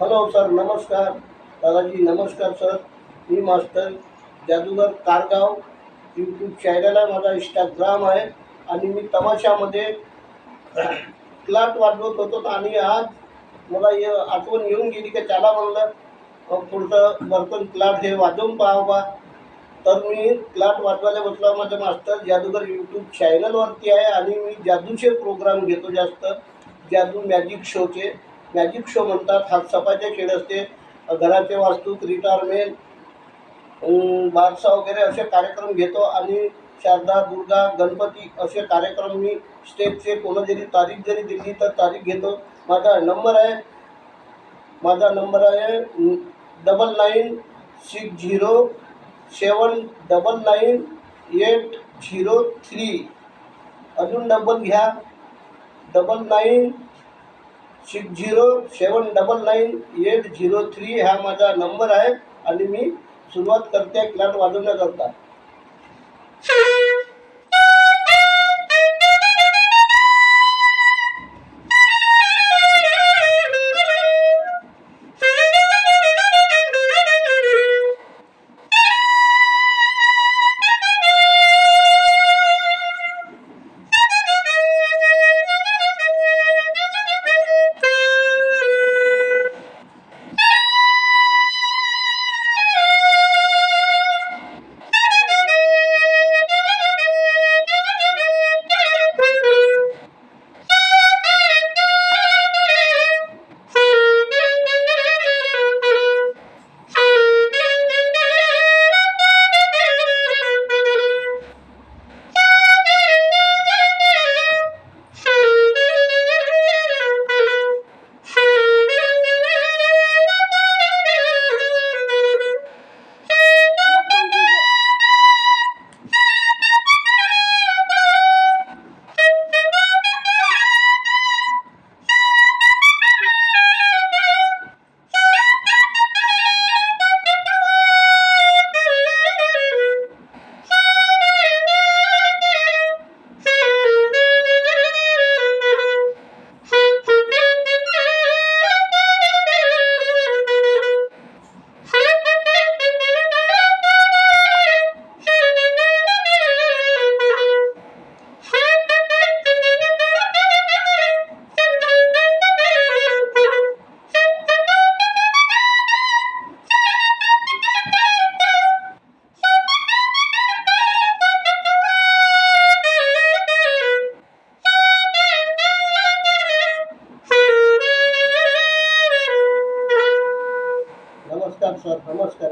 Hello sir, नमस्कार. दादाजी नमस्कार sir. मी master जादूगर कारगाव. यूट्यूब चॅनल आहे माझा, इंस्टाग्राम आहे आणि मी तमाशामध्ये क्लाट वाजवत होतो आणि आज मला आठवण येऊन गेली की त्याला म्हणलं पुढचं बर्तन क्लाट हे वाजवून पाहावा. तर मी क्लाट वाजवायला बसलो. माझं मास्टर जादूगर यूट्यूब चॅनलवरती आहे आणि मी जादूचे प्रोग्राम घेतो जास्त. जादू मॅजिक शोचे. मॅजिक शो म्हणतात. हातसफाईचे खेळ असते, घराचे वास्तू, रिटायरमेंट, बारसा वगैरे असे कार्यक्रम घेतो आणि शारदा, दुर्गा, गणपती असे कार्यक्रम मी स्टेजचे कोणा जरी तारीख जरी दिली तर तारीख घेतो. माझा नंबर आहे 9960799803. अजून डबल घ्या, 9960799803 हा माझा नंबर आहे आणि मी सुरुवात करते क्लाट वाजवण्याकरता. नमस्कार सर, नमस्कार.